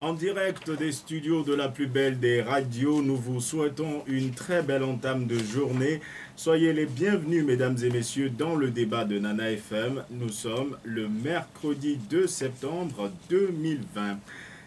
En direct des studios de la plus belle des radios, nous vous souhaitons une très belle entame de journée. Soyez les bienvenus, mesdames et messieurs, dans le débat de Nana FM. Nous sommes le mercredi 2 septembre 2020.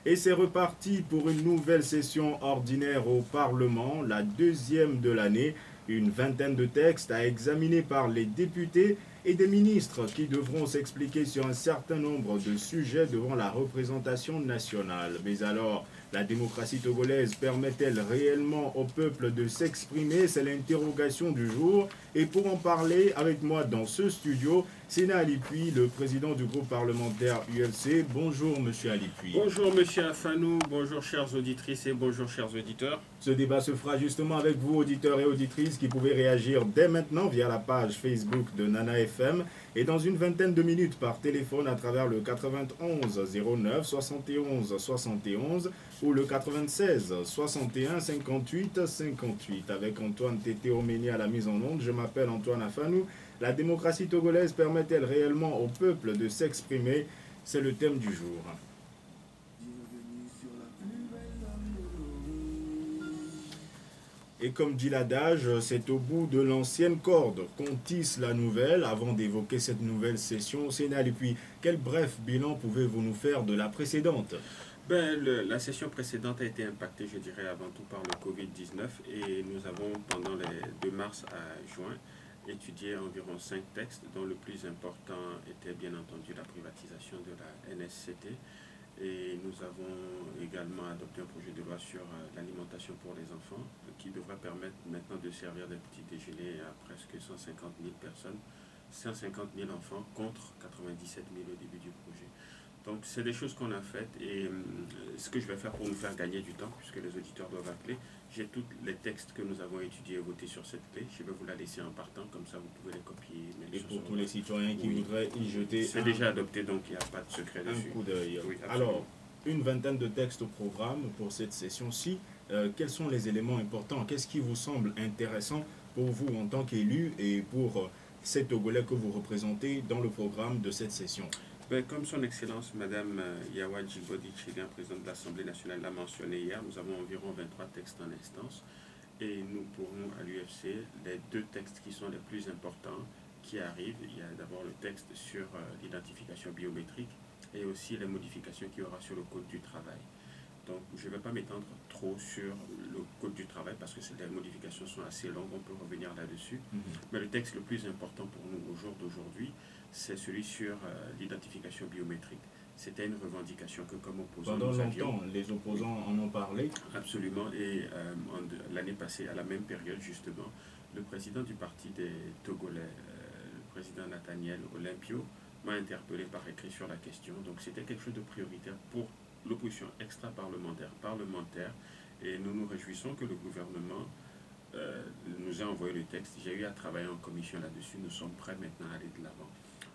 Et c'est reparti pour une nouvelle session ordinaire au Parlement, la deuxième de l'année. Une vingtaine de textes à examiner par les députés et des ministres qui devront s'expliquer sur un certain nombre de sujets devant la représentation nationale. Mais alors, la démocratie togolaise permet-elle réellement au peuple de s'exprimer? C'est l'interrogation du jour. Et pour en parler avec moi dans ce studio, Sénat Alipuy, le président du groupe parlementaire ULC. Bonjour, monsieur Alipuy. Bonjour, monsieur Afanou. Bonjour, chères auditrices et bonjour, chers auditeurs. Ce débat se fera justement avec vous, auditeurs et auditrices, qui pouvez réagir dès maintenant via la page Facebook de Nana FM et dans une vingtaine de minutes par téléphone à travers le 91 09 71 71 ou le 96 61 58 58. Avec Antoine Tété Oméni à la mise en onde, je m'appelle Antoine Afanou. La démocratie togolaise permet-elle réellement au peuple de s'exprimer? C'est le thème du jour. Et comme dit l'adage, c'est au bout de l'ancienne corde qu'on tisse la nouvelle. Avant d'évoquer cette nouvelle session au Sénat, et puis quel bref bilan pouvez-vous nous faire de la précédente? La session précédente a été impactée, je dirais, avant tout par le Covid-19 et nous avons, pendant les 2 mars à juin, étudié environ 5 textes, dont le plus important était bien entendu la privatisation de la NSCT. Et nous avons également adopté un projet de loi sur l'alimentation pour les enfants qui devrait permettre maintenant de servir des petits déjeuners à presque 150 000 personnes, 150 000 enfants contre 97 000 au début du projet. Donc c'est des choses qu'on a faites et ce que je vais faire pour nous faire gagner du temps, puisque les auditeurs doivent appeler, j'ai tous les textes que nous avons étudiés et votés sur cette clé. Je vais vous la laisser en partant, comme ça vous pouvez les copier. Et pour tous les citoyens qui voudraient y jeter c'est déjà adopté, donc il n'y a pas de secret dessus. Un coup d'œil. Oui, alors, une vingtaine de textes au programme pour cette session-ci. Quels sont les éléments importants? Qu'est-ce qui vous semble intéressant pour vous en tant qu'élu et pour ces Togolais que vous représentez dans le programme de cette session? Comme son Excellence, Madame Yawa Djibodi Chilian, présidente de l'Assemblée nationale, l'a mentionné hier, nous avons environ 23 textes en instance et nous pourrons à l'UFC les 2 textes qui sont les plus importants qui arrivent. Il y a d'abord le texte sur l'identification biométrique et aussi les modifications qu'il y aura sur le Code du travail. Donc je ne vais pas m'étendre trop sur le Code du travail parce que les modifications sont assez longues, on peut revenir là-dessus. Mais le texte le plus important pour nous au jour d'aujourd'hui, c'est celui sur l'identification biométrique. C'était une revendication que comme opposants pendant longtemps, les opposants en ont parlé. Absolument, et l'année passée, à la même période justement, le président du parti des Togolais, le président Nathaniel Olympio, m'a interpellé par écrit sur la question. Donc c'était quelque chose de prioritaire pour l'opposition extra-parlementaire, parlementaire, et nous nous réjouissons que le gouvernement nous ait envoyé le texte. J'ai eu à travailler en commission là-dessus, nous sommes prêts maintenant à aller de l'avant.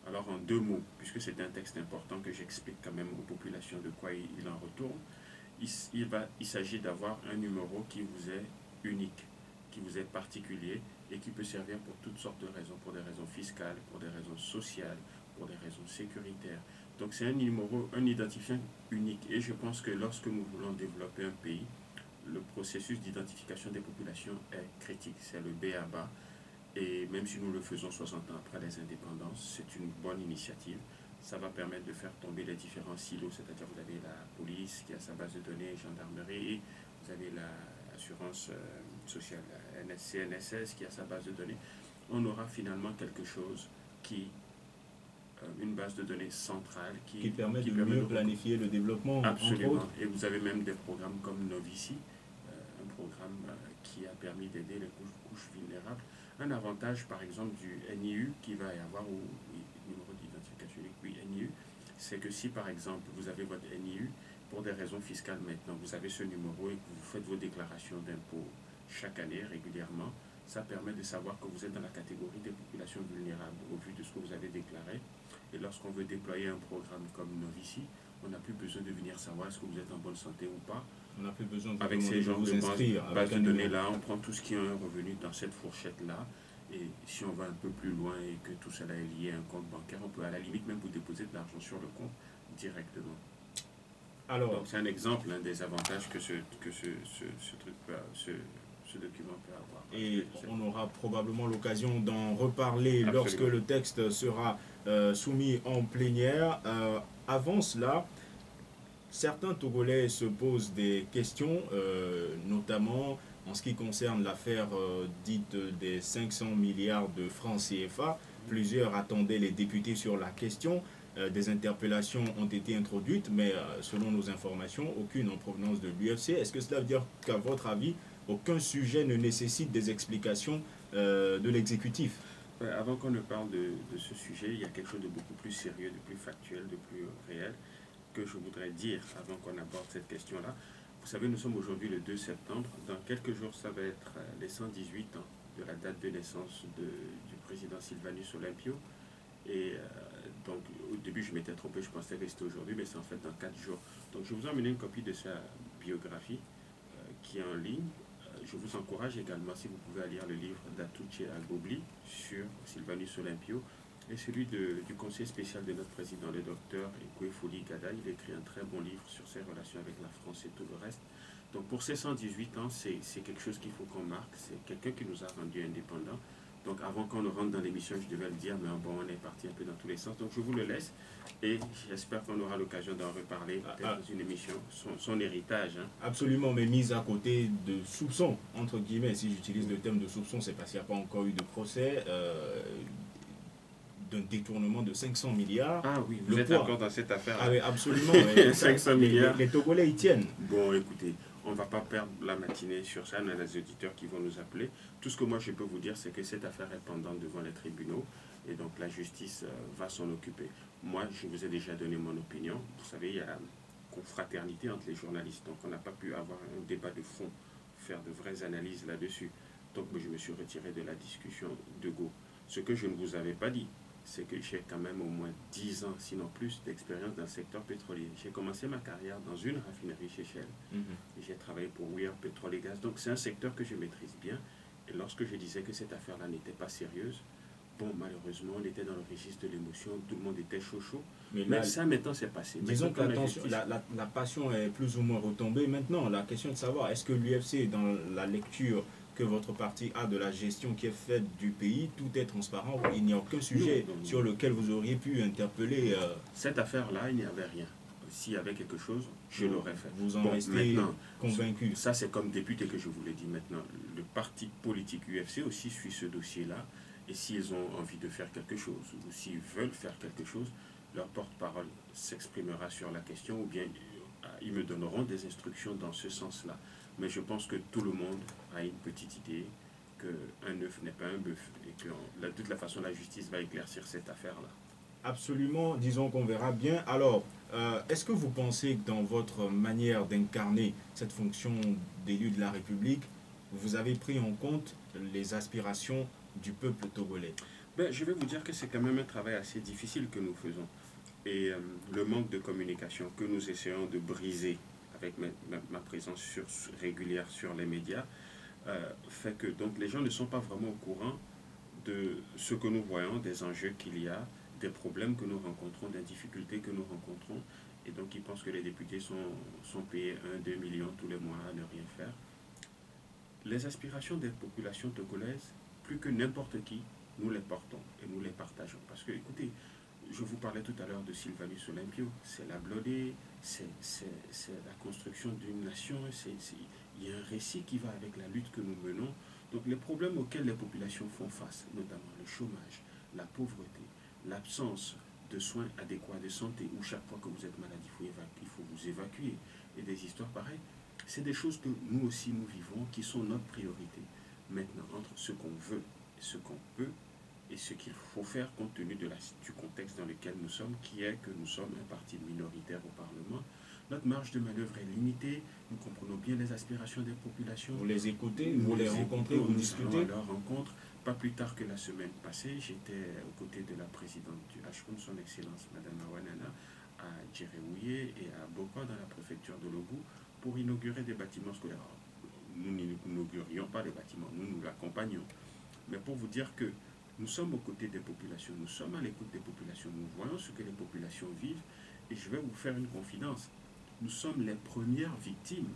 Alors en 2 mots, puisque c'est un texte important que j'explique quand même aux populations de quoi il en retourne, il s'agit d'avoir un numéro qui vous est unique, qui vous est particulier et qui peut servir pour toutes sortes de raisons, pour des raisons fiscales, pour des raisons sociales, pour des raisons sécuritaires. Donc c'est un numéro, un identifiant unique. Et je pense que lorsque nous voulons développer un pays, le processus d'identification des populations est critique. C'est le B à bas. Et même si nous le faisons 60 ans après les indépendances, c'est une bonne initiative. Ça va permettre de faire tomber les différents silos, c'est-à-dire vous avez la police qui a sa base de données, gendarmerie, et vous avez l'assurance sociale, la CNSS qui a sa base de données. On aura finalement quelque chose qui une base de données centrale qui permet de mieux planifier le développement. Absolument. Et vous avez même des programmes comme Novici, un programme qui a permis d'aider les couches vulnérables. Un avantage, par exemple, du NIU qui va y avoir, ou numéro d'identification unique, oui, NIU, c'est que si, par exemple, vous avez votre NIU, pour des raisons fiscales maintenant, vous avez ce numéro et que vous faites vos déclarations d'impôts chaque année, régulièrement, ça permet de savoir que vous êtes dans la catégorie des populations vulnérables au vu de ce que vous avez déclaré. Et lorsqu'on veut déployer un programme comme Novici, on n'a plus besoin de venir savoir est-ce que vous êtes en bonne santé ou pas. On n'a plus besoin de avec ces genres de bases de données-là, on prend tout ce qui est un revenu dans cette fourchette-là. Et si on va un peu plus loin et que tout cela est lié à un compte bancaire, on peut à la limite même vous déposer de l'argent sur le compte directement. Alors, Donc c'est un exemple des avantages que ce document peut avoir. et on aura probablement l'occasion d'en reparler lorsque Absolument. le texte sera soumis en plénière. Avant cela, certains Togolais se posent des questions, notamment en ce qui concerne l'affaire dite des 500 milliards de francs CFA. Plusieurs attendaient les députés sur la question. Des interpellations ont été introduites, mais selon nos informations, aucune en provenance de l'UFC. Est-ce que cela veut dire qu'à votre avis, aucun sujet ne nécessite des explications de l'exécutif? Ouais, avant qu'on ne parle de ce sujet, il y a quelque chose de beaucoup plus sérieux, de plus factuel, de plus réel que je voudrais dire avant qu'on aborde cette question-là. Vous savez, nous sommes aujourd'hui le 2 septembre. Dans quelques jours, ça va être les 118 ans de la date de naissance du président Sylvanus Olympio. Et donc, au début, je m'étais trompé, je pensais que c'était aujourd'hui, mais c'est en fait dans 4 jours. Donc, je vous ai emmené une copie de sa biographie qui est en ligne. Je vous encourage également, si vous pouvez, à lire le livre d'Atuche Agobli sur Sylvanus Olympio et celui du conseiller spécial de notre président, le docteur Ekoué-Foli Gada. Il a écrit un très bon livre sur ses relations avec la France et tout le reste. Donc pour ses 118 ans, c'est quelque chose qu'il faut qu'on marque. C'est quelqu'un qui nous a rendus indépendants. Donc avant qu'on ne rentre dans l'émission, je devais le dire, mais bon, on est parti un peu dans tous les sens. Donc je vous le laisse et j'espère qu'on aura l'occasion d'en reparler peut-être dans une émission, son héritage. Hein. Absolument, mais mise à côté de soupçons, entre guillemets. Si j'utilise le terme de soupçon, c'est parce qu'il n'y a pas encore eu de procès. D'un détournement de 500 milliards. Ah oui, vous êtes encore dans cette affaire. Ah oui, absolument. 500 milliards. Les Togolais y tiennent. Bon, écoutez, on ne va pas perdre la matinée sur ça. On a des auditeurs qui vont nous appeler. Tout ce que moi je peux vous dire, c'est que cette affaire est pendante devant les tribunaux. Et donc la justice va s'en occuper. Moi, je vous ai déjà donné mon opinion. Vous savez, il y a une confraternité entre les journalistes. Donc on n'a pas pu avoir un débat de fond, faire de vraies analyses là-dessus. Donc je me suis retiré de la discussion de go. Ce que je ne vous avais pas dit, c'est que j'ai quand même au moins 10 ans, sinon plus, d'expérience dans le secteur pétrolier. J'ai commencé ma carrière dans une raffinerie chez Shell. J'ai travaillé pour Weir Pétrole et Gaz. Donc c'est un secteur que je maîtrise bien. Et lorsque je disais que cette affaire-là n'était pas sérieuse, bon, malheureusement, on était dans le registre de l'émotion, tout le monde était chaud. Mais ça, maintenant, c'est passé. Disons que la passion est plus ou moins retombée. Maintenant, la question est de savoir, est-ce que l'UFC, dans la lecture que votre parti a de la gestion qui est faite du pays, tout est transparent, il n'y a aucun sujet sur lequel vous auriez pu interpeller... Cette affaire-là, il n'y avait rien. S'il y avait quelque chose, je l'aurais fait. Vous en restez convaincu. Ça, c'est comme député que je vous l'ai dit maintenant. Le parti politique UFC aussi suit ce dossier-là. Et s'ils ont envie de faire quelque chose, ou s'ils veulent faire quelque chose, leur porte-parole s'exprimera sur la question, ou bien ils me donneront des instructions dans ce sens-là. Mais je pense que tout le monde a une petite idée qu'un œuf n'est pas un bœuf et que de toute la façon la justice va éclaircir cette affaire-là. Absolument, disons qu'on verra bien. Alors, est-ce que vous pensez que dans votre manière d'incarner cette fonction d'élu de la République, vous avez pris en compte les aspirations du peuple togolais? Je vais vous dire que c'est quand même un travail assez difficile que nous faisons. Et le manque de communication que nous essayons de briser avec ma présence régulière sur les médias, fait que donc, les gens ne sont pas vraiment au courant de ce que nous voyons, des enjeux qu'il y a, des problèmes que nous rencontrons, des difficultés que nous rencontrons. Et donc ils pensent que les députés sont payés 1-2 millions tous les mois à ne rien faire. Les aspirations des populations togolaises, plus que n'importe qui, nous les portons et nous les partageons. Parce que, écoutez, je vous parlais tout à l'heure de Sylvanus Olympio, c'est la blodée, c'est la construction d'une nation, il y a un récit qui va avec la lutte que nous menons. Donc les problèmes auxquels les populations font face, notamment le chômage, la pauvreté, l'absence de soins adéquats de santé, où chaque fois que vous êtes malade, il faut vous évacuer, et des histoires pareilles, c'est des choses que nous aussi nous vivons, qui sont notre priorité. Maintenant, entre ce qu'on veut et ce qu'on peut, et ce qu'il faut faire compte tenu du contexte dans lequel nous sommes, qui est que nous sommes un parti minoritaire au Parlement, notre marge de manœuvre est limitée, nous comprenons bien les aspirations des populations. Vous les écoutez, vous les rencontrez, vous discutez. À leur rencontre. Pas plus tard que la semaine passée, j'étais aux côtés de la présidente du HCON, son Excellence Madame Awanana, à Djereouye et à Bokwa dans la préfecture de Logou, pour inaugurer des bâtiments scolaires. Nous n'inaugurions pas les bâtiments, nous l'accompagnons. Mais pour vous dire que nous sommes aux côtés des populations, nous sommes à l'écoute des populations, nous voyons ce que les populations vivent, et je vais vous faire une confidence. nous sommes les premières victimes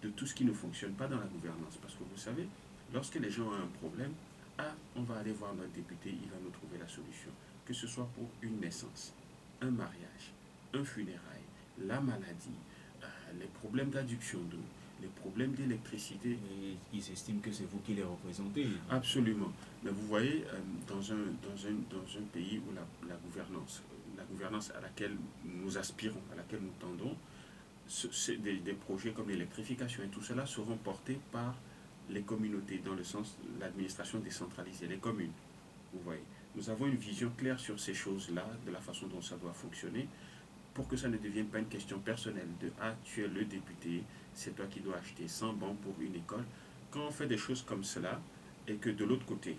de tout ce qui ne fonctionne pas dans la gouvernance. Parce que vous savez, lorsque les gens ont un problème, on va aller voir notre député, il va nous trouver la solution. Que ce soit pour une naissance, un mariage, un funérail, la maladie, les problèmes d'adduction d'eau, les problèmes d'électricité. Et ils estiment que c'est vous qui les représentez. Absolument. Mais vous voyez, dans un pays où la gouvernance à laquelle nous aspirons, à laquelle nous tendons, des projets comme l'électrification et tout cela seront portés par les communautés, dans le sens de l'administration décentralisée, les communes. Vous voyez, nous avons une vision claire sur ces choses-là, de la façon dont ça doit fonctionner, pour que ça ne devienne pas une question personnelle de « Ah, tu es le député, c'est toi qui dois acheter 100 bancs pour une école ». Quand on fait des choses comme cela, et que de l'autre côté,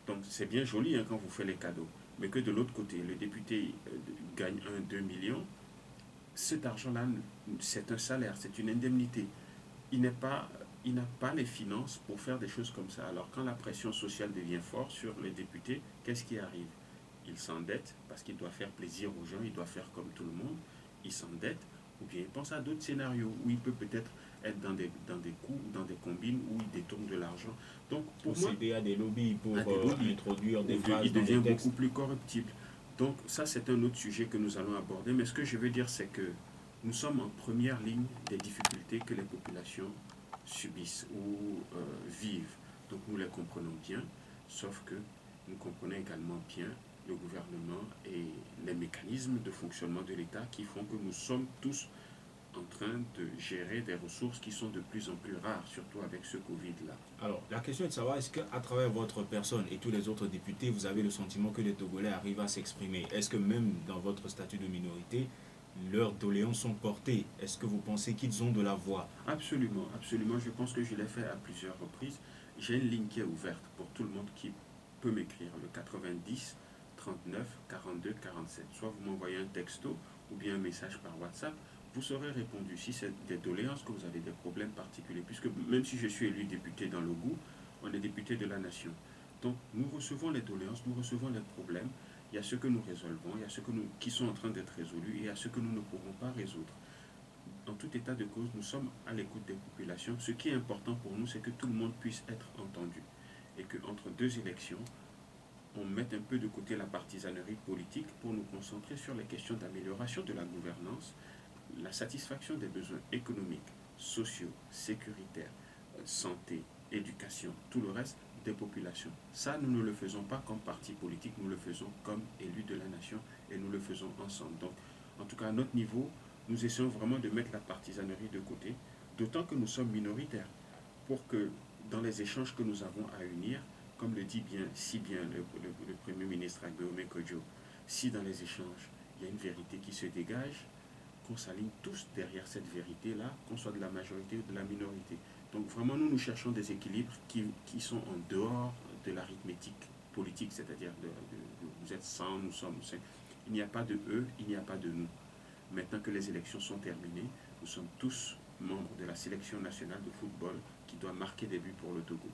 donc c'est bien joli quand vous faites les cadeaux, mais que de l'autre côté, le député gagne 1-2 millions, cet argent-là, c'est un salaire, c'est une indemnité. Il n'a pas les finances pour faire des choses comme ça. Alors quand la pression sociale devient forte sur les députés, qu'est-ce qui arrive? Il s'endette parce qu'il doit faire plaisir aux gens, il doit faire comme tout le monde, il s'endette, ou bien il pense à d'autres scénarios où il peut peut-être être dans des coups, dans des combines où il détourne de l'argent. Donc pour moi, céder à des lobbies pour introduire des phrases il devient beaucoup plus corruptible. Donc ça c'est un autre sujet que nous allons aborder, mais ce que je veux dire c'est que nous sommes en première ligne des difficultés que les populations subissent ou vivent. Donc nous les comprenons bien, sauf que nous comprenons également bien le gouvernement et les mécanismes de fonctionnement de l'État qui font que nous sommes tous en train de gérer des ressources qui sont de plus en plus rares, surtout avec ce Covid-là. Alors, la question est de savoir, est-ce qu'à travers votre personne et tous les autres députés, vous avez le sentiment que les Togolais arrivent à s'exprimer? Est-ce que même dans votre statut de minorité, leurs doléances sont portées? Est-ce que vous pensez qu'ils ont de la voix? Absolument, absolument. Je pense que je l'ai fait à plusieurs reprises. J'ai une ligne qui est ouverte pour tout le monde qui peut m'écrire, le 90 39 42 47. Soit vous m'envoyez un texto ou bien un message par WhatsApp, vous serez répondu. Si c'est des doléances, que vous avez des problèmes particuliers, puisque même si je suis élu député dans le goût, on est député de la nation. Donc nous recevons les doléances, nous recevons les problèmes. Il y a ceux que nous résolvons, il y a ceux qui sont en train d'être résolus et il y a ceux que nous ne pourrons pas résoudre. En tout état de cause, nous sommes à l'écoute des populations. Ce qui est important pour nous, c'est que tout le monde puisse être entendu. Et qu'entre deux élections, on mette un peu de côté la partisanerie politique pour nous concentrer sur les questions d'amélioration de la gouvernance, la satisfaction des besoins économiques, sociaux, sécuritaires, santé, éducation, tout le reste des populations. Ça, nous ne le faisons pas comme parti politique, nous le faisons comme élus de la nation et nous le faisons ensemble. Donc, en tout cas, à notre niveau, nous essayons vraiment de mettre la partisanerie de côté, d'autant que nous sommes minoritaires, pour que dans les échanges que nous avons à unir, comme le dit si bien le Premier ministre Agbeome Kodjo, si dans les échanges, il y a une vérité qui se dégage, qu'on s'aligne tous derrière cette vérité-là, qu'on soit de la majorité ou de la minorité. Donc vraiment, nous cherchons des équilibres qui sont en dehors de l'arithmétique politique, c'est-à-dire vous êtes 100, nous sommes 5. Il n'y a pas de eux, il n'y a pas de nous. Maintenant que les élections sont terminées, nous sommes tous membres de la sélection nationale de football qui doit marquer des buts pour le Togo.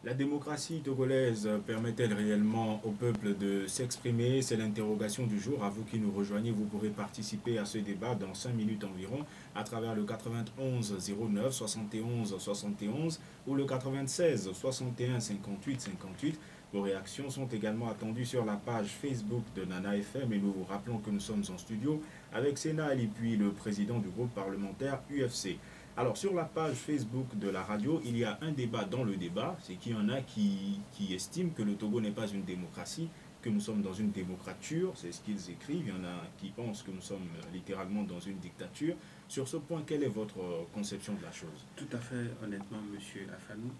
La démocratie togolaise permet-elle réellement au peuple de s'exprimer? C'est l'interrogation du jour. À vous qui nous rejoignez, vous pourrez participer à ce débat dans 5 minutes environ à travers le 91 09 71 71 ou le 96 61 58 58. Vos réactions sont également attendues sur la page Facebook de Nana FM et nous vous rappelons que nous sommes en studio avec Sénal et puis le président du groupe parlementaire UFC. Alors sur la page Facebook de la radio, il y a un débat dans le débat, c'est qu'il y en a qui estiment que le Togo n'est pas une démocratie, que nous sommes dans une démocrature, c'est ce qu'ils écrivent, il y en a qui pensent que nous sommes littéralement dans une dictature. Sur ce point, quelle est votre conception de la chose? Tout à fait honnêtement, monsieur Afanou,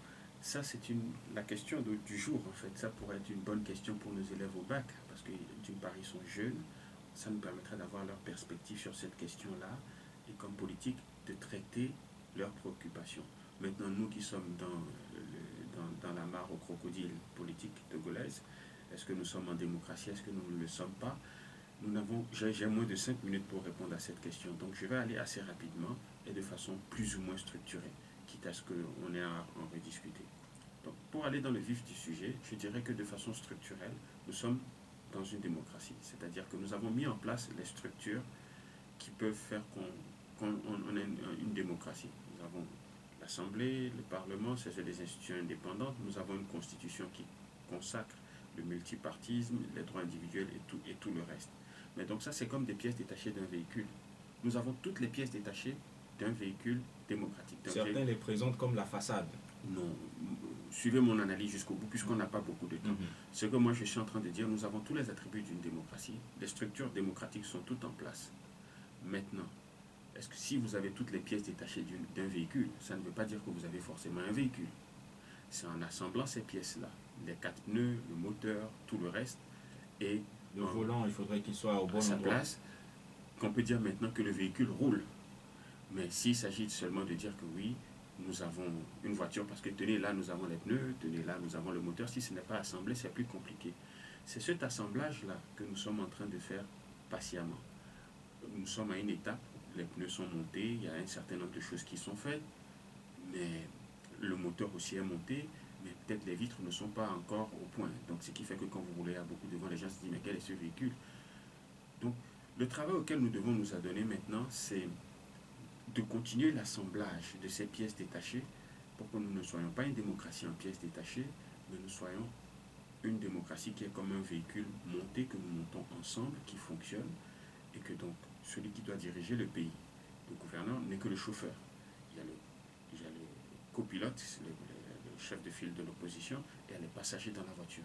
ça c'est la question du jour en fait, ça pourrait être une bonne question pour nos élèves au bac, parce que d'une part ils sont jeunes, ça nous permettrait d'avoir leur perspective sur cette question-là, et comme politique, de traiter leurs préoccupations. Maintenant, nous qui sommes dans la mare au crocodile politique togolaise, est-ce que nous sommes en démocratie? Est-ce que nous ne le sommes pas? J'ai moins de 5 minutes pour répondre à cette question. Donc je vais aller assez rapidement et de façon plus ou moins structurée, quitte à ce qu'on ait à en rediscuter. Donc pour aller dans le vif du sujet, je dirais que de façon structurelle, nous sommes dans une démocratie. C'est-à-dire que nous avons mis en place les structures qui peuvent faire on a une démocratie. Nous avons l'Assemblée, le Parlement, c'est des institutions indépendantes. Nous avons une constitution qui consacre le multipartisme, les droits individuels et tout le reste. Mais donc ça, c'est comme des pièces détachées d'un véhicule. Nous avons toutes les pièces détachées d'un véhicule démocratique. Certains les présentent comme la façade. Non, suivez mon analyse jusqu'au bout, puisqu'on n'a pas beaucoup de temps. Ce que moi je suis en train de dire, nous avons tous les attributs d'une démocratie. Les structures démocratiques sont toutes en place. Maintenant, est-ce que si vous avez toutes les pièces détachées d'un véhicule, ça ne veut pas dire que vous avez forcément un véhicule. C'est en assemblant ces pièces-là, les 4 pneus, le moteur, tout le reste, et le volant, il faudrait qu'il soit au bon endroit. Place, qu'on peut dire maintenant que le véhicule roule. Mais s'il s'agit seulement de dire que oui, nous avons une voiture, parce que tenez là, nous avons les pneus, tenez là, nous avons le moteur, si ce n'est pas assemblé, c'est plus compliqué. C'est cet assemblage-là que nous sommes en train de faire patiemment. Nous sommes à une étape, les pneus sont montés, il y a un certain nombre de choses qui sont faites, mais le moteur aussi est monté, mais peut-être les vitres ne sont pas encore au point. Donc ce qui fait que quand vous roulez à beaucoup devant, les gens se disent mais quel est ce véhicule? Donc le travail auquel nous devons nous adonner maintenant, c'est de continuer l'assemblage de ces pièces détachées pour que nous ne soyons pas une démocratie en pièces détachées, mais nous soyons une démocratie qui est comme un véhicule monté, que nous montons ensemble, qui fonctionne, et que donc celui qui doit diriger le pays, le gouverneur, n'est que le chauffeur. Il y a le copilote, le chef de file de l'opposition, et il y a les passagers dans la voiture.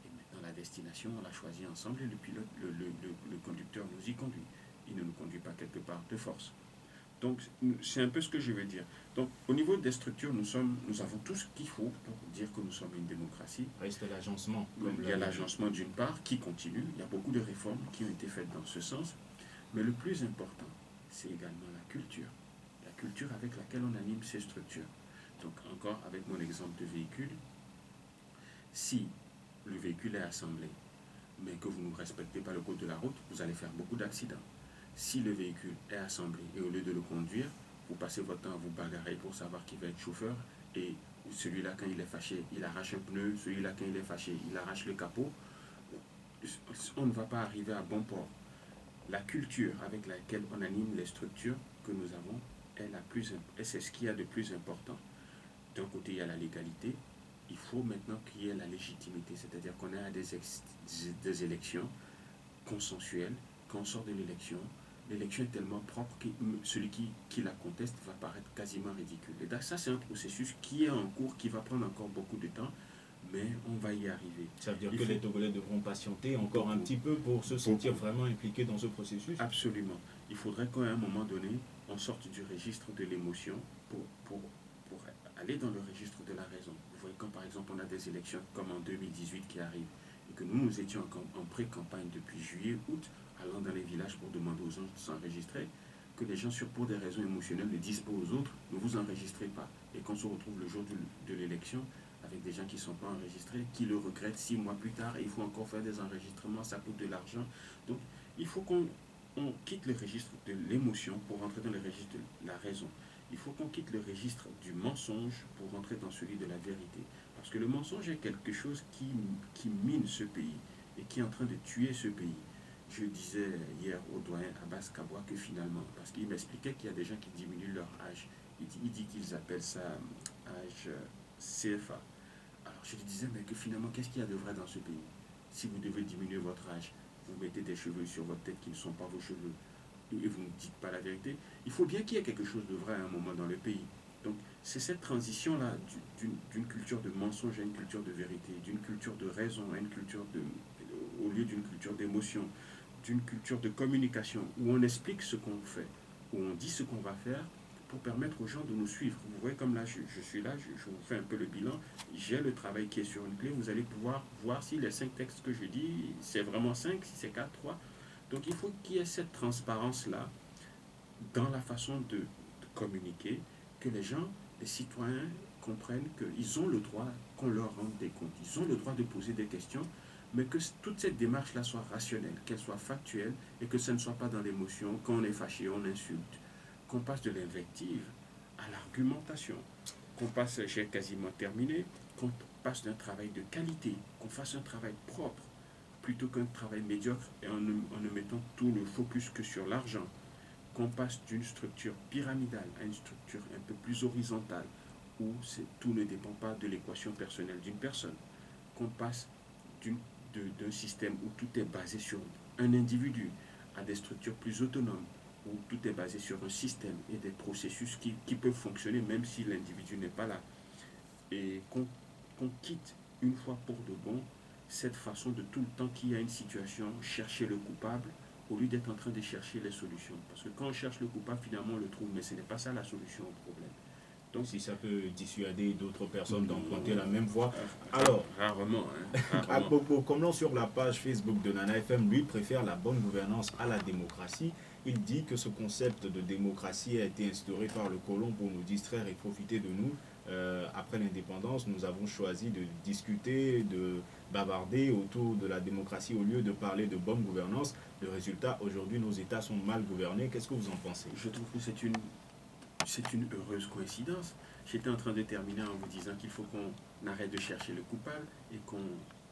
Et maintenant la destination, on l'a choisie ensemble, et le pilote, le conducteur nous y conduit. Il ne nous conduit pas quelque part de force. Donc, c'est un peu ce que je veux dire. Donc, au niveau des structures, nous avons tout ce qu'il faut pour dire que nous sommes une démocratie. Reste l'agencement. Il y a l'agencement d'une part qui continue. Il y a beaucoup de réformes qui ont été faites dans ce sens. Mais le plus important, c'est également la culture. La culture avec laquelle on anime ces structures. Donc, encore avec mon exemple de véhicule, si le véhicule est assemblé, mais que vous ne respectez pas le code de la route, vous allez faire beaucoup d'accidents. Si le véhicule est assemblé et au lieu de le conduire, vous passez votre temps à vous bagarrer pour savoir qui va être chauffeur, et celui-là quand il est fâché, il arrache un pneu, celui-là quand il est fâché, il arrache le capot, on ne va pas arriver à bon port. La culture avec laquelle on anime les structures que nous avons est c'est ce qu'il y a de plus important. D'un côté, il y a la légalité, il faut maintenant qu'il y ait la légitimité, c'est-à-dire qu'on ait des élections consensuelles. Quand on sort de l'élection est tellement propre que celui qui la conteste va paraître quasiment ridicule. Et ça, c'est un processus qui est en cours, qui va prendre encore beaucoup de temps, mais on va y arriver. Ça veut dire que les Togolais devront patienter encore un petit peu pour se sentir vraiment impliqués dans ce processus? Absolument. Il faudrait qu'à un moment donné, on sorte du registre de l'émotion pour aller dans le registre de la raison. Vous voyez, quand par exemple on a des élections comme en 2018 qui arrivent, et que nous étions en pré-campagne depuis juillet, août, allant dans les villages pour demander aux gens de s'enregistrer, que les gens, pour des raisons émotionnelles, ne disent pas aux autres, ne vous enregistrez pas. Et qu'on se retrouve le jour de l'élection avec des gens qui ne sont pas enregistrés, qui le regrettent 6 mois plus tard, et il faut encore faire des enregistrements, ça coûte de l'argent. Donc, il faut qu'on quitte le registre de l'émotion pour rentrer dans le registre de la raison. Il faut qu'on quitte le registre du mensonge pour rentrer dans celui de la vérité. Parce que le mensonge est quelque chose qui mine ce pays et qui est en train de tuer ce pays. Je disais hier au doyen Abbas Kabwa que finalement, parce qu'il m'expliquait qu'il y a des gens qui diminuent leur âge, il dit qu'ils appellent ça âge CFA. Alors je lui disais, mais que finalement, qu'est-ce qu'il y a de vrai dans ce pays? Si vous devez diminuer votre âge, vous mettez des cheveux sur votre tête qui ne sont pas vos cheveux, et vous ne dites pas la vérité, il faut bien qu'il y ait quelque chose de vrai à un moment dans le pays. Donc c'est cette transition-là d'une culture de mensonge à une culture de vérité, d'une culture de raison à une culture au lieu d'une culture d'émotion, d'une culture de communication, où on explique ce qu'on fait, où on dit ce qu'on va faire, pour permettre aux gens de nous suivre. Vous voyez comme là, je suis là, je vous fais un peu le bilan, j'ai le travail qui est sur une clé, vous allez pouvoir voir si les 5 textes que je dis, c'est vraiment 5, si c'est 4, 3. Donc il faut qu'il y ait cette transparence-là dans la façon de communiquer, que les gens, les citoyens comprennent qu'ils ont le droit qu'on leur rende des comptes, ils ont le droit de poser des questions, mais que toute cette démarche-là soit rationnelle, qu'elle soit factuelle, et que ce ne soit pas dans l'émotion, quand on est fâché, on insulte, qu'on passe de l'invective à l'argumentation, qu'on passe, j'ai quasiment terminé, qu'on passe d'un travail de qualité, qu'on fasse un travail propre, plutôt qu'un travail médiocre, et en ne mettant tout le focus que sur l'argent. qu'on passe d'une structure pyramidale à une structure un peu plus horizontale, où tout ne dépend pas de l'équation personnelle d'une personne, qu'on passe d'un système où tout est basé sur un individu à des structures plus autonomes, où tout est basé sur un système et des processus qui peuvent fonctionner même si l'individu n'est pas là. Et qu'on quitte une fois pour de bon cette façon de tout le temps qu'il y a une situation, chercher le coupable, au lieu d'être en train de chercher les solutions. Parce que quand on cherche le coupable, finalement on le trouve, mais ce n'est pas ça la solution au problème. Donc, si ça peut dissuader d'autres personnes d'emprunter la même voie. Alors, rarement. Rarement. Comme sur la page Facebook de Nana FM, lui préfère la bonne gouvernance à la démocratie. Il dit que ce concept de démocratie a été instauré par le colon pour nous distraire et profiter de nous. Après l'indépendance, nous avons choisi de discuter, de bavarder autour de la démocratie au lieu de parler de bonne gouvernance. Le résultat, aujourd'hui, nos États sont mal gouvernés. Qu'est-ce que vous en pensez? Je trouve que c'est une heureuse coïncidence. J'étais en train de terminer en vous disant qu'il faut qu'on arrête de chercher le coupable et qu'on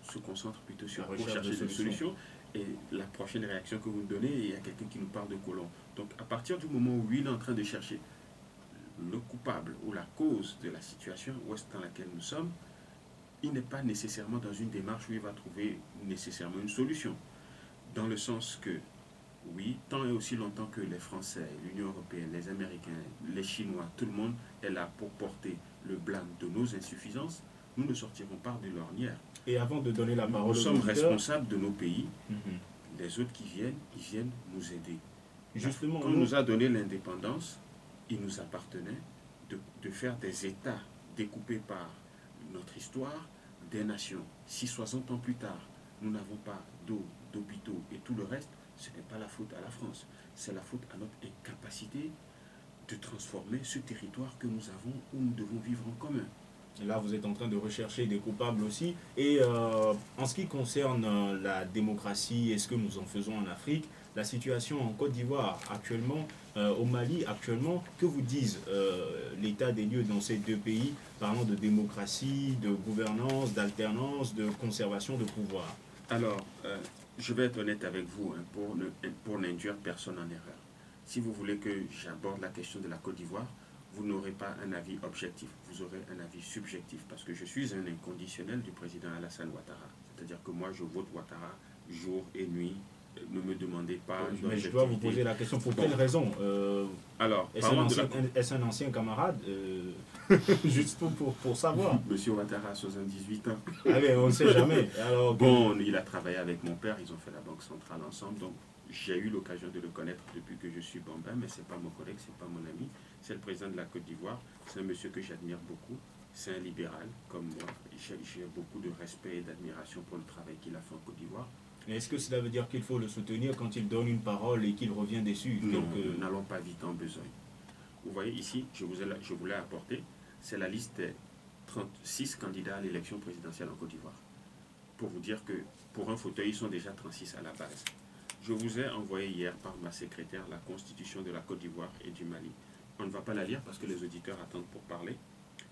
se concentre plutôt sur pour chercher des solutions. Et la prochaine réaction que vous me donnez, il y a quelqu'un qui nous parle de colon. Donc à partir du moment où il est en train de chercher le coupable ou la cause de la situation dans laquelle nous sommes, il n'est pas nécessairement dans une démarche où il va trouver nécessairement une solution. Dans le sens que oui, tant et aussi longtemps que les Français, l'Union européenne, les Américains, les Chinois, tout le monde est là pour porter le blâme de nos insuffisances, nous ne sortirons pas de l'ornière. Et avant de donner la parole, nous sommes responsables de nos pays. Les autres qui viennent, ils viennent nous aider. Justement, quand on nous a donné l'indépendance, il nous appartenait de faire des États découpés par notre histoire, des nations. Si 60 ans plus tard, nous n'avons pas d'eau, d'hôpitaux et tout le reste, ce n'est pas la faute à la France, c'est la faute à notre incapacité de transformer ce territoire que nous avons, où nous devons vivre en commun. Et là, vous êtes en train de rechercher des coupables aussi. Et en ce qui concerne la démocratie et ce que nous en faisons en Afrique, la situation en Côte d'Ivoire actuellement, au Mali actuellement, que vous disent l'état des lieux dans ces deux pays, parlant de démocratie, de gouvernance, d'alternance, de conservation de pouvoir? Alors, je vais être honnête avec vous, pour n'induire personne en erreur. Si vous voulez que j'aborde la question de la Côte d'Ivoire, vous n'aurez pas un avis objectif, vous aurez un avis subjectif, parce que je suis un inconditionnel du président Alassane Ouattara. C'est-à-dire que moi, je vote Ouattara jour et nuit. Ne me demandez pas. Mais je dois vous poser la question, pour quelle raison? Alors, est-ce un ancien camarade? Juste pour savoir. Monsieur Ouattara a 78 ans. Allez, on ne sait jamais. Alors, bon, il a travaillé avec mon père, ils ont fait la Banque centrale ensemble, donc j'ai eu l'occasion de le connaître depuis que je suis bambin, mais ce n'est pas mon collègue, ce n'est pas mon ami. C'est le président de la Côte d'Ivoire. C'est un monsieur que j'admire beaucoup. C'est un libéral comme moi. J'ai beaucoup de respect et d'admiration pour le travail qu'il a fait en Côte d'Ivoire. Est-ce que cela veut dire qu'il faut le soutenir quand il donne une parole et qu'il revient déçu? Non, n'allons pas vite en besogne. Vous voyez ici, je vous l'ai apporté, c'est la liste des 36 candidats à l'élection présidentielle en Côte d'Ivoire. Pour vous dire que pour un fauteuil, ils sont déjà 36 à la base. Je vous ai envoyé hier par ma secrétaire la constitution de la Côte d'Ivoire et du Mali. On ne va pas la lire parce que les auditeurs attendent pour parler.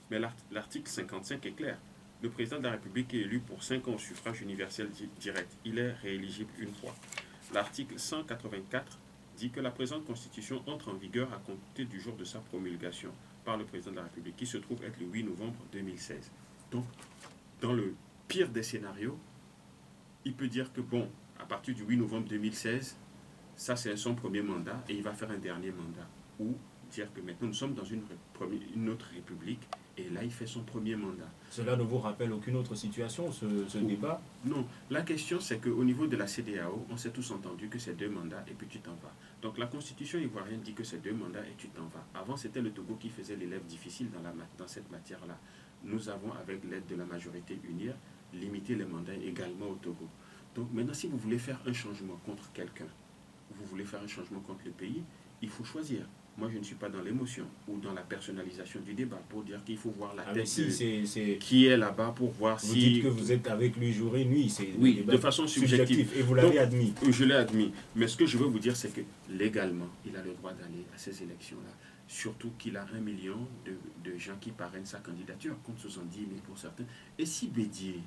Mais l'article 55 est clair. Le président de la République est élu pour 5 ans au suffrage universel direct. Il est rééligible une fois. L'article 184 dit que la présente constitution entre en vigueur à compter du jour de sa promulgation par le président de la République, qui se trouve être le 8 novembre 2016. Donc, dans le pire des scénarios, il peut dire que, bon, à partir du 8 novembre 2016, ça c'est son premier mandat et il va faire un dernier mandat. Ou dire que maintenant nous sommes dans une autre république et là il fait son premier mandat. Cela ne vous rappelle aucune autre situation, ce débat? Non, la question c'est qu'au niveau de la CEDEAO, on s'est tous entendu que c'est 2 mandats et puis tu t'en vas. Donc la constitution ivoirienne dit que c'est 2 mandats et tu t'en vas. Avant c'était le Togo qui faisait l'élève difficile dans cette matière-là. Nous avons, avec l'aide de la majorité unie, limité les mandats également au Togo. Donc maintenant, si vous voulez faire un changement contre quelqu'un, vous voulez faire un changement contre le pays, il faut choisir. Moi, je ne suis pas dans l'émotion ou dans la personnalisation du débat pour dire qu'il faut voir la tête qui est là-bas pour voir si... Vous dites que vous êtes avec lui jour et nuit. Oui, de façon subjective. Et vous l'avez admis. Je l'ai admis. Mais ce que je veux vous dire, c'est que légalement, il a le droit d'aller à ces élections-là. Surtout qu'il a 1 million de gens qui parrainent sa candidature, contre 70 000 pour certains. Et si Bédié,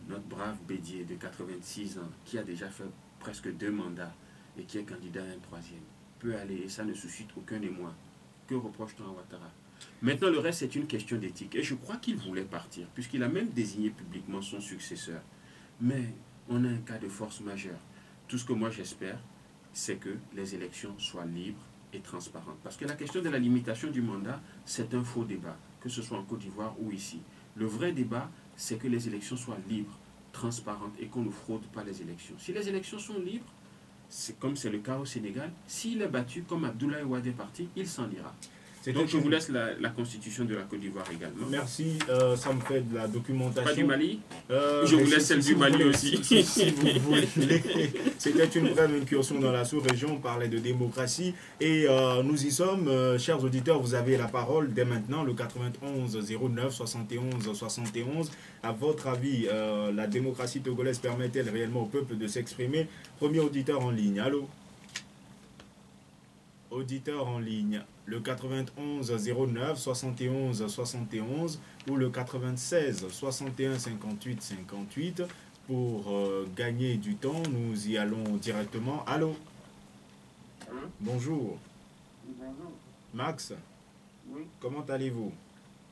notre brave Bédié de 86 ans, qui a déjà fait presque 2 mandats et qui est candidat à un 3e, peut aller et ça ne suscite aucun émoi. Que reproche-t-on à Ouattara? Maintenant, le reste, c'est une question d'éthique. Et je crois qu'il voulait partir, puisqu'il a même désigné publiquement son successeur. Mais on a un cas de force majeure. Tout ce que moi j'espère, c'est que les élections soient libres et transparentes. Parce que la question de la limitation du mandat, c'est un faux débat, que ce soit en Côte d'Ivoire ou ici. Le vrai débat, c'est que les élections soient libres, transparentes et qu'on ne fraude pas les élections. Si les élections sont libres, c'est comme c'est le cas au Sénégal, s'il est battu comme Abdoulaye Wade est parti, il s'en ira. Donc je vous laisse la constitution de la Côte d'Ivoire également. Merci, ça me fait de la documentation. Pas du Mali je vous laisse celle du Mali aussi. Si vous voulez. C'était une brève incursion dans la sous-région, on parlait de démocratie et nous y sommes. Chers auditeurs, vous avez la parole dès maintenant, le 91 09 71 71. À votre avis, la démocratie togolaise permet-elle réellement au peuple de s'exprimer? Premier auditeur en ligne, allô? Auditeur en ligne, le 91 09 71 71 ou le 96 61 58 58. Pour gagner du temps, nous y allons directement. Allô? Allô? Bonjour. Oui, bonjour. Max, Oui, comment allez-vous?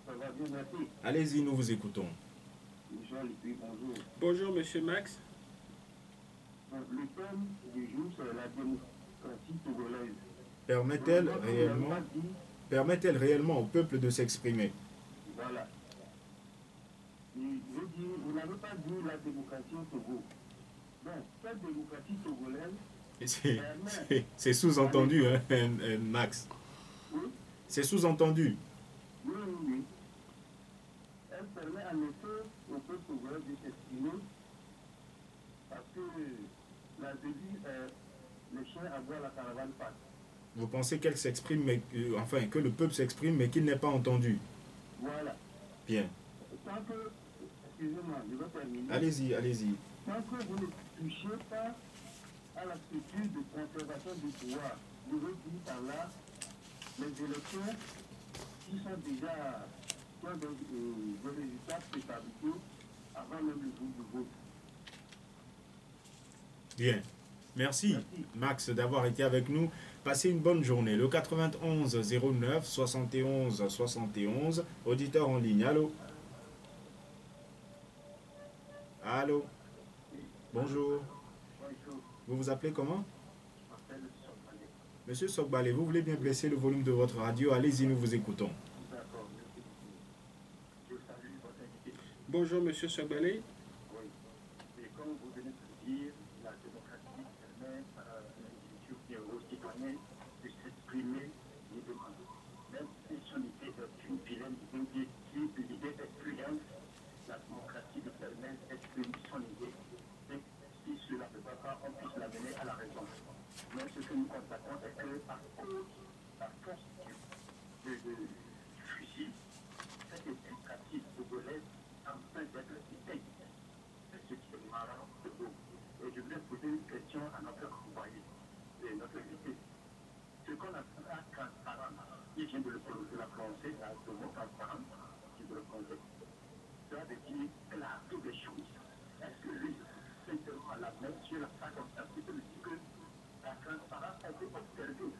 ça va bien, merci. Allez-y, nous vous écoutons. Michel, oui, bonjour. Bonjour Monsieur Max. Le thème du jour, c'est la démocratie togolaise. Permet-elle réellement au peuple de s'exprimer? Voilà. Et je dis, vous n'avez pas dit la démocratie au Togo. Donc, cette démocratie togolaise... C'est sous-entendu, hein, Max. Oui, C'est sous-entendu. oui, oui, oui. Elle permet en effet au peuple togolais de s'exprimer parce que la devise est le chien aboie, la caravane passe. Vous pensez qu'elle s'exprime, mais enfin que le peuple s'exprime, mais qu'il n'est pas entendu? Voilà. Bien. Tant que, excusez-moi, je vais terminer. Allez-y, allez-y. Tant que vous ne touchez pas à la structure de conservation du pouvoir, je veux dire par là, les élections qui sont déjà qui ont des résultats préfabriqués avant même le jour du vote. Bien. Merci, Max, d'avoir été avec nous. Passez une bonne journée. Le 91 09 71 71. Auditeur en ligne. Allô? Allô? Bonjour. Vous vous appelez comment? Monsieur Sokbalé, vous voulez bien baisser le volume de votre radio? Allez-y, nous vous écoutons. Bonjour Monsieur Sokbalé. Oui. Et comme vous venez de le dire, la démocratie permet à l'individu et aux citoyens de s'exprimer librement. Même si son idée est une vilaine idée, si l'idée est brillante, la démocratie lui permet d'exprimer son idée. Et si cela ne va pas, on puisse l'amener à la raison. Mais ce que nous constatons est que par cause la force du fusil, cette démocratie togolaise en train d'être éteinte. C'est ce qui est marrant de vous. Et je voulais poser une question à notre compagnie, notre invité. Ce qu'on appelle la transparence, il vient de la prononcer, là, le mot transparent, qui veut le prononcer. Cela veut dire qu'elle a appris des choses. Est-ce que lui, sincèrement, la main sur la circonstance, il peut me dire que la transparence a été observée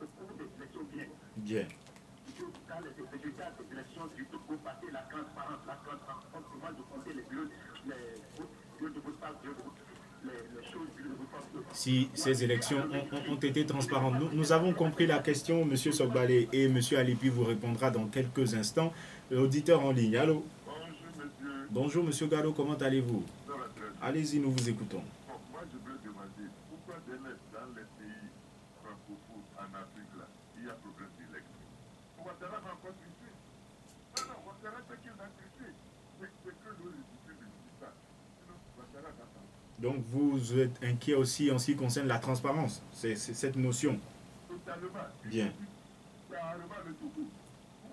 au cours des élections bien. Bien. Dans les résultats des élections du Togo, passer la transparence, comment de compter les bureaux de vote par bureau de vote, les choses bureau de vote par bureau. Si ces élections ont été transparentes. Nous avons compris la question, M. Sokbalé, et M. Alipi vous répondra dans quelques instants. Auditeur en ligne, allô? Bonjour monsieur. Bonjour M. Gallo, comment allez-vous? Ça va très bien. Allez-y, nous vous écoutons. Bon, moi je voulais demander, pourquoi dans les pays francophones en Afrique là, il y a problème d'élection? Ouattara va encore tricher. Non, Ouattara c'est qu'il va tricher. C'est que nous les discutons de ça. Sinon, Ouattara va s'en. Donc vous êtes inquiet aussi en ce qui concerne la transparence, c'est cette notion. Totalement. Bien. Carrément le Togo.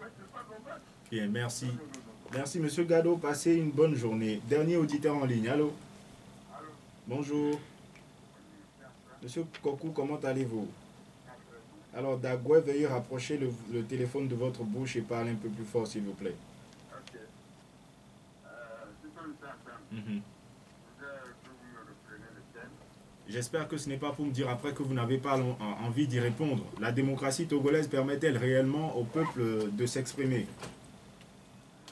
Ouais, c'est pas normal. Bien, merci. Non. Merci M. Gado, passez une bonne journée. Dernier auditeur en ligne, allô? Allô? Bonjour. Monsieur Kokou, comment allez-vous? Alors Dagoué, veuillez rapprocher le téléphone de votre bouche et parler un peu plus fort s'il vous plaît. Ok. C'est pas le temps. Mhm. Je voudrais que vous me repreniez le thème. J'espère que ce n'est pas pour me dire après que vous n'avez pas envie d'y répondre. La démocratie togolaise permet-elle réellement au peuple de s'exprimer?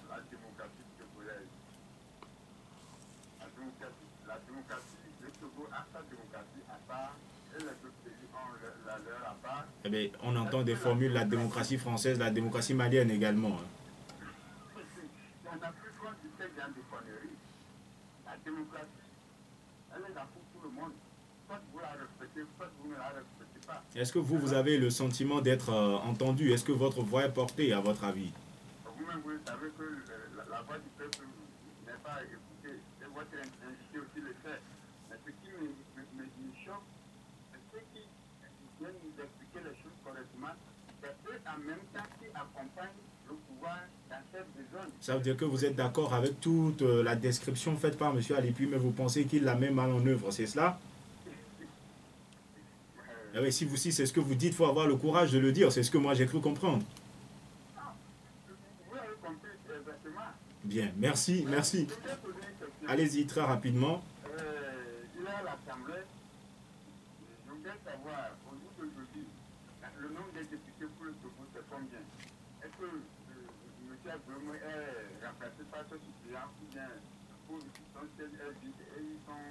La démocratie togolaise, la démocratie, le Togo a sa démocratie à part, et les autres pays ont la leur à part. Eh bien, on entend des Est-ce que formules, la démocratie française, la démocratie malienne également, hein. En Afrique, on dit qu'il y a des conneries. La démocratie, elle est là pour tout le monde. Soit vous la respectez, soit vous ne la respectez pas. Est-ce que vous avez le sentiment d'être entendu? Est-ce que votre voix est portée, à votre avis? Vous-même, vous savez que la voix du peuple n'est pas écoutée. Et votre invité aussi le fait. Mais ce qui me choque, c'est ceux qui viennent nous expliquer les choses correctement. C'est eux en même temps qui accompagnent le pouvoir dans cette zone. Ça veut dire que vous êtes d'accord avec toute la description faite par M. Alipi, mais vous pensez qu'il la met mal en œuvre, c'est cela? Eh oui, si c'est ce que vous dites, il faut avoir le courage de le dire. C'est ce que moi j'ai cru comprendre. Vous avez compris exactement. Bien, merci, merci. Je voudrais poser une question. Allez-y très rapidement. Il est à l'Assemblée. Je voudrais savoir, au jour d'aujourd'hui, le nombre des députés pour le Togo, c'est combien? Est-ce que M. Agbouemo est remplacé par ce suppléant ou bien pour son siège est vide et ils sont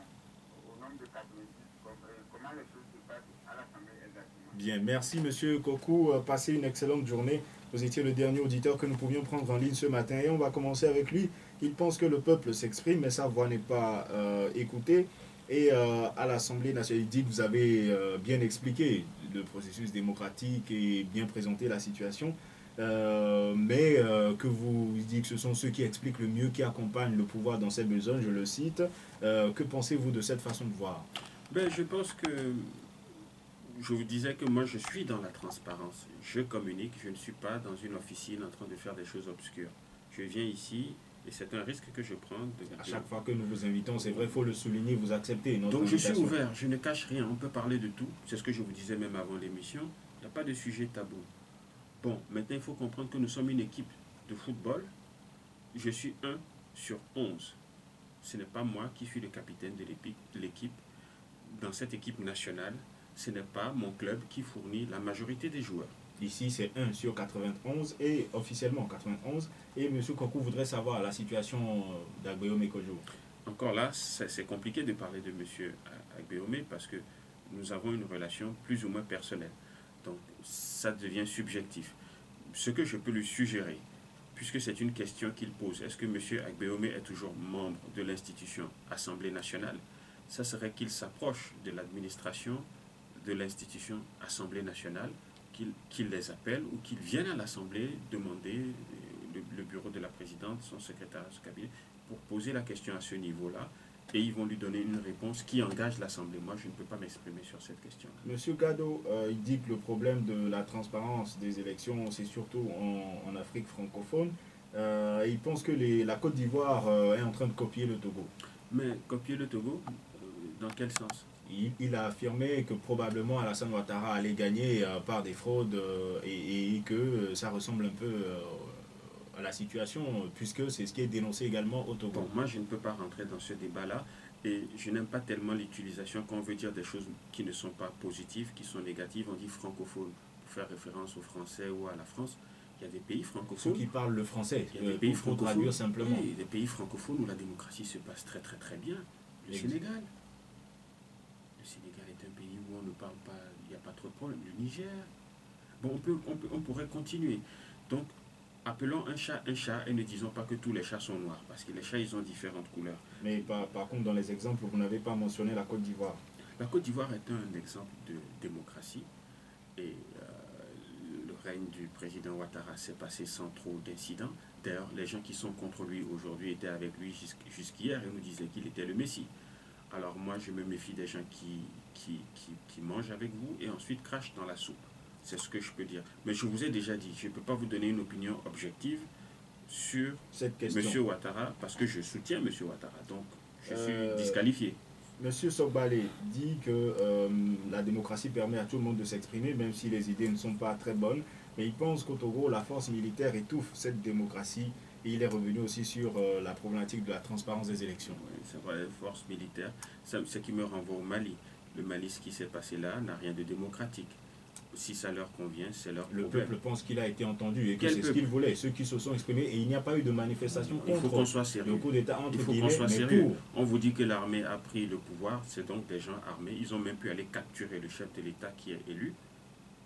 au nombre de 90? Comment les choses se passent à l'Assemblée exactement? Bien, merci Monsieur Kokou. Passez une excellente journée. Vous étiez le dernier auditeur que nous pouvions prendre en ligne ce matin et on va commencer avec lui. Il pense que le peuple s'exprime, mais sa voix n'est pas écoutée. Et à l'Assemblée nationale, il dit que vous avez bien expliqué le processus démocratique et bien présenté la situation. Mais que vous dites que ce sont ceux qui expliquent le mieux, qui accompagnent le pouvoir dans cette besogne, je le cite. Que pensez-vous de cette façon de voir? Ben, je pense que je vous disais que moi je suis dans la transparence. Je communique, je ne suis pas dans une officine en train de faire des choses obscures. Je viens ici et c'est un risque que je prends. À chaque fois que nous vous invitons, c'est vrai, il faut le souligner, vous acceptez notre Donc je suis invitation. ouvert, je ne cache rien, on peut parler de tout. C'est ce que je vous disais même avant l'émission. Il n'y a pas de sujet tabou. Bon, maintenant il faut comprendre que nous sommes une équipe de football. Je suis 1 sur 11. Ce n'est pas moi qui suis le capitaine de l'équipe. Dans cette équipe nationale, ce n'est pas mon club qui fournit la majorité des joueurs. Ici, c'est 1 sur 91 et officiellement 91. Et M. Kokou voudrait savoir la situation d'Agbeome Kojo. Encore là, c'est compliqué de parler de M. Agbeome parce que nous avons une relation plus ou moins personnelle. Donc, ça devient subjectif. Ce que je peux lui suggérer, puisque c'est une question qu'il pose, est-ce que M. Agbeome est toujours membre de l'institution Assemblée nationale? Ça serait qu'il s'approche de l'administration de l'institution Assemblée nationale, qu'il les appelle ou qu'il vienne à l'Assemblée demander le bureau de la présidente, son secrétaire de cabinet, pour poser la question à ce niveau-là. Et ils vont lui donner une réponse qui engage l'Assemblée. Moi, je ne peux pas m'exprimer sur cette question. Monsieur Gado, il dit que le problème de la transparence des élections, c'est surtout en Afrique francophone. Il pense que la Côte d'Ivoire est en train de copier le Togo. Mais copier le Togo, dans quel sens? Il a affirmé que probablement Alassane Ouattara allait gagner par des fraudes et que ça ressemble un peu à la situation, puisque c'est ce qui est dénoncé également au Togo. Bon, moi, je ne peux pas rentrer dans ce débat-là et je n'aime pas tellement l'utilisation quand on veut dire des choses qui ne sont pas positives, qui sont négatives. On dit francophone pour faire référence au français ou à la France. Il y a des pays francophones. Ceux qui parlent le français, il y a des pays pour traduire francophones, simplement. oui, des pays francophones où la démocratie se passe très très très bien. Le Sénégal. Le Sénégal est un pays où on ne parle pas, il n'y a pas trop de problèmes. Le Niger. Bon, on pourrait continuer. Donc, appelons un chat et ne disons pas que tous les chats sont noirs, parce que les chats, ils ont différentes couleurs. Mais par contre, dans les exemples, vous n'avez pas mentionné la Côte d'Ivoire. La Côte d'Ivoire est un exemple de démocratie et le règne du président Ouattara s'est passé sans trop d'incidents. D'ailleurs, les gens qui sont contre lui aujourd'hui étaient avec lui jusqu'hier et nous disaient qu'il était le Messie. Alors moi, je me méfie des gens qui mangent avec vous et ensuite crachent dans la soupe. C'est ce que je peux dire. Mais je vous ai déjà dit, je ne peux pas vous donner une opinion objective sur cette question. M. Ouattara, parce que je soutiens M. Ouattara. Donc, je suis disqualifié. Monsieur Sokbale dit que la démocratie permet à tout le monde de s'exprimer, même si les idées ne sont pas très bonnes. Mais il pense qu'au Togo, la force militaire étouffe cette démocratie. Et il est revenu aussi sur la problématique de la transparence des élections. Oui, c'est vrai, force militaire. Ce qui me renvoie au Mali. Le Mali, ce qui s'est passé là, n'a rien de démocratique. Si ça leur convient, c'est leur Le problème. peuple pense qu'il a été entendu et que Quel c'est ce peuple? qu'il voulait. Ceux qui se sont exprimés, et il n'y a pas eu de manifestation Il faut contre qu'on soit sérieux. le coup d'État entre Il faut qu'on guillemets, soit mais sérieux. pour. On vous dit que l'armée a pris le pouvoir, c'est donc des gens armés. Ils ont même pu aller capturer le chef de l'État qui est élu.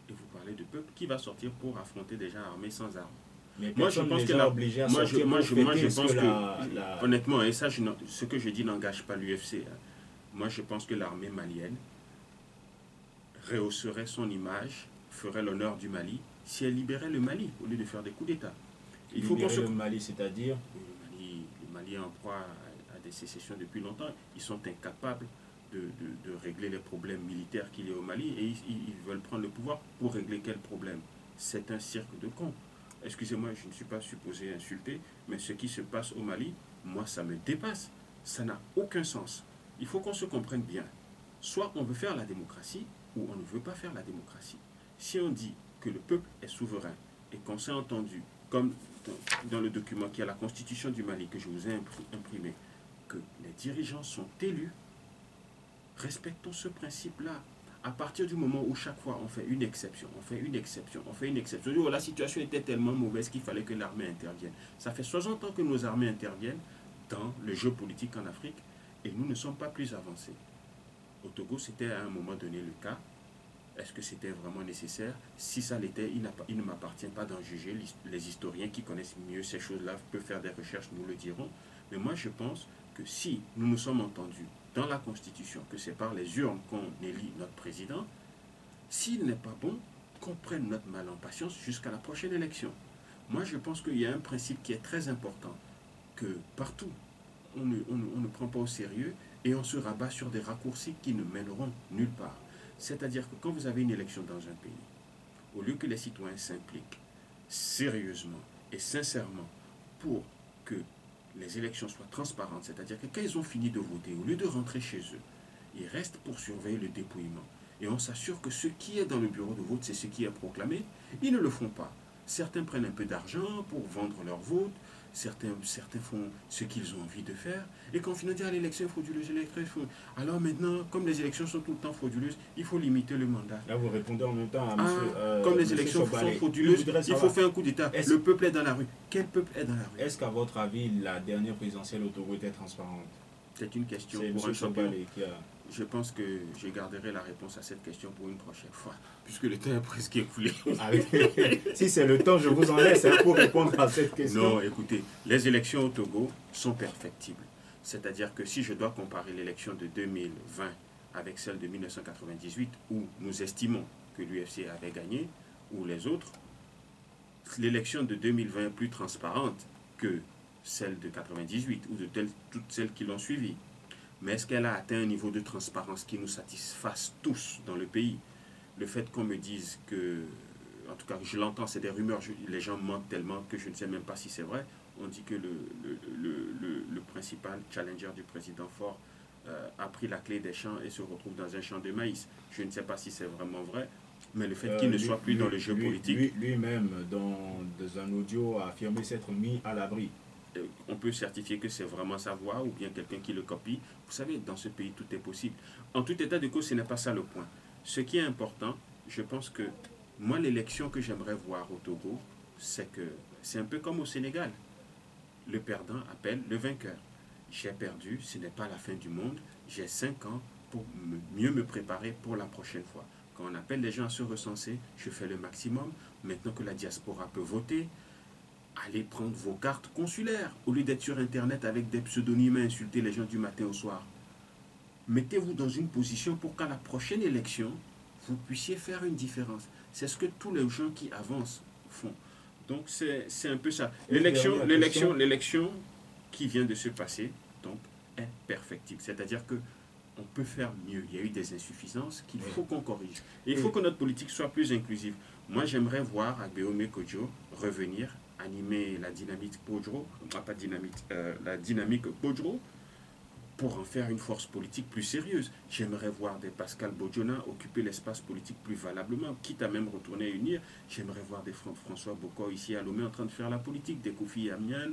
Et vous parlez de peuple qui va sortir pour affronter des gens armés sans armes. Mais Moi, je personne pense les que a obligés à sortir pour fêter ce pense que honnêtement, et ça, ce que je dis n'engage pas l'UFC. Hein. Moi, je pense que l'armée malienne rehausserait son image, ferait l'honneur du Mali, si elle libérait le Mali au lieu de faire des coups d'État. Il faut qu'on se... le Mali, c'est-à-dire le Mali est en proie à des sécessions depuis longtemps. Ils sont incapables de régler les problèmes militaires qu'il y a au Mali et ils veulent prendre le pouvoir pour régler quel problème? C'est un cirque de cons. Excusez-moi, je ne suis pas supposé insulter, mais ce qui se passe au Mali, moi, ça me dépasse. Ça n'a aucun sens. Il faut qu'on se comprenne bien. Soit on veut faire la démocratie, ou on ne veut pas faire la démocratie. Si on dit que le peuple est souverain et qu'on s'est entendu, comme dans le document qui est la Constitution du Mali que je vous ai imprimé, que les dirigeants sont élus, respectons ce principe-là. À partir du moment où chaque fois on fait une exception, on fait une exception, on fait une exception, la situation était tellement mauvaise qu'il fallait que l'armée intervienne. Ça fait 60 ans que nos armées interviennent dans le jeu politique en Afrique et nous ne sommes pas plus avancés. Au Togo, c'était à un moment donné le cas. Est-ce que c'était vraiment nécessaire? Si ça l'était, il ne m'appartient pas d'en juger. Les historiens qui connaissent mieux ces choses-là peuvent faire des recherches, nous le dirons. Mais moi, je pense que si nous nous sommes entendus dans la Constitution, que c'est par les urnes qu'on élit notre président, s'il n'est pas bon, qu'on prenne notre mal en patience jusqu'à la prochaine élection. Moi, je pense qu'il y a un principe qui est très important, que partout, on ne prend pas au sérieux et on se rabat sur des raccourcis qui ne mèneront nulle part. C'est-à-dire que quand vous avez une élection dans un pays, au lieu que les citoyens s'impliquent sérieusement et sincèrement pour que les élections soient transparentes, c'est-à-dire que quand ils ont fini de voter, au lieu de rentrer chez eux, ils restent pour surveiller le dépouillement. Et on s'assure que ce qui est dans le bureau de vote, c'est ce qui est proclamé. Ils ne le font pas. Certains prennent un peu d'argent pour vendre leur vote, certains font ce qu'ils ont envie de faire, et quand finalement à l'élection frauduleuse, alors maintenant, comme les élections sont tout le temps frauduleuses, il faut limiter le mandat. Là, vous répondez en même temps à monsieur... comme les élections sont frauduleuses, il faut faire un coup d'État. Le peuple est dans la rue. Quel peuple est dans la rue? Est-ce qu'à votre avis, la dernière présidentielle au Togo était transparente? C'est une question pour un champion. Je pense que je garderai la réponse à cette question pour une prochaine fois, puisque le temps est presque écoulé. Si c'est le temps, je vous en laisse pour répondre à cette question. Non, écoutez, les élections au Togo sont perfectibles. C'est-à-dire que si je dois comparer l'élection de 2020 avec celle de 1998, où nous estimons que l'UFC avait gagné, ou les autres, l'élection de 2020 est plus transparente que celle de 1998, ou de toutes celles qui l'ont suivie. Mais est-ce qu'elle a atteint un niveau de transparence qui nous satisfasse tous dans le pays? Le fait qu'on me dise que, en tout cas je l'entends, c'est des rumeurs, les gens mentent tellement que je ne sais même pas si c'est vrai. On dit que le principal challenger du président Faure a pris la clé des champs et se retrouve dans un champ de maïs. Je ne sais pas si c'est vraiment vrai, mais le fait qu'il ne soit plus dans le jeu politique... Lui-même, dans un audio, a affirmé s'être mis à l'abri. On peut certifier que c'est vraiment sa voix ou bien quelqu'un qui le copie. Vous savez, dans ce pays, tout est possible. En tout état de cause, ce n'est pas ça le point. Ce qui est important, je pense que moi, l'élection que j'aimerais voir au Togo, c'est que c'est un peu comme au Sénégal. Le perdant appelle le vainqueur. J'ai perdu, ce n'est pas la fin du monde. J'ai 5 ans pour mieux me préparer pour la prochaine fois. Quand on appelle les gens à se recenser, je fais le maximum. Maintenant que la diaspora peut voter, allez prendre vos cartes consulaires au lieu d'être sur Internet avec des pseudonymes et insulter les gens du matin au soir. Mettez-vous dans une position pour qu'à la prochaine élection, vous puissiez faire une différence. C'est ce que tous les gens qui avancent font. Donc c'est un peu ça. L'élection qui vient de se passer donc, est perfectible. C'est-à-dire que on peut faire mieux. Il y a eu des insuffisances qu'il faut qu'on corrige. Et il faut que notre politique soit plus inclusive. Moi, j'aimerais voir Agbeome Kodjo revenir animer la dynamique Podjo, la dynamique Podjo, pour en faire une force politique plus sérieuse. J'aimerais voir des Pascal Bodjona occuper l'espace politique plus valablement, quitte à même retourner à unir. J'aimerais voir des François Boko ici à Lomé en train de faire la politique, des Kofi Amian,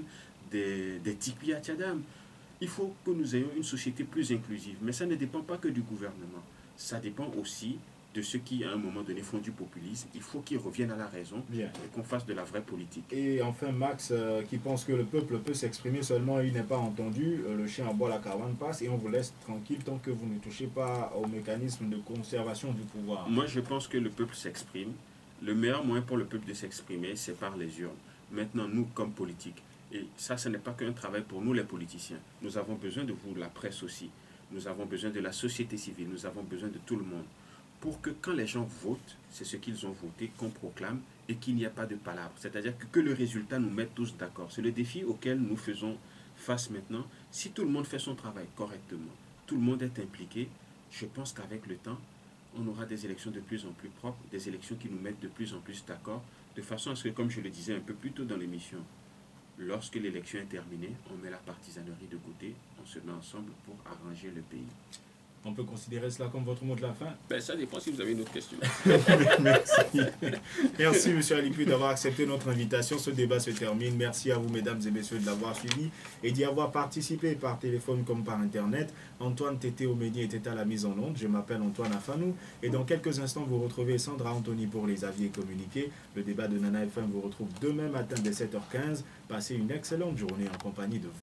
des Tikpi Atiadam. Il faut que nous ayons une société plus inclusive, mais ça ne dépend pas que du gouvernement. ça dépend aussi de ceux qui, à un moment donné, font du populisme. Il faut qu'ils reviennent à la raison et qu'on fasse de la vraie politique. Et enfin, Max, qui pense que le peuple peut s'exprimer seulement, il n'est pas entendu. Le chien aboie, la caravane passe et on vous laisse tranquille tant que vous ne touchez pas au mécanisme de conservation du pouvoir. Moi, je pense que le peuple s'exprime. Le meilleur moyen pour le peuple de s'exprimer, c'est par les urnes. Maintenant, nous, comme politiques, et ça, ce n'est pas qu'un travail pour nous, les politiciens. Nous avons besoin de vous, la presse aussi. Nous avons besoin de la société civile. Nous avons besoin de tout le monde. Pour que quand les gens votent, c'est ce qu'ils ont voté, qu'on proclame et qu'il n'y ait pas de palabres. C'est-à-dire que le résultat nous mette tous d'accord. C'est le défi auquel nous faisons face maintenant. Si tout le monde fait son travail correctement, tout le monde est impliqué, je pense qu'avec le temps, on aura des élections de plus en plus propres, des élections qui nous mettent de plus en plus d'accord, de façon à ce que, comme je le disais un peu plus tôt dans l'émission, lorsque l'élection est terminée, on met la partisanerie de côté, on se met ensemble pour arranger le pays. On peut considérer cela comme votre mot de la fin? Ben, ça dépend si vous avez une autre question. Merci. Merci, M. Alipu, d'avoir accepté notre invitation. Ce débat se termine. Merci à vous, mesdames et messieurs, de l'avoir suivi et d'y avoir participé par téléphone comme par Internet. Antoine Tété Oméni était à la mise en onde. Je m'appelle Antoine Afanou. Et dans quelques instants, vous retrouvez Sandra Anthony pour les avis et communiqués. Le débat de Nana FM vous retrouve demain matin dès 7h15. Passez une excellente journée en compagnie de vous.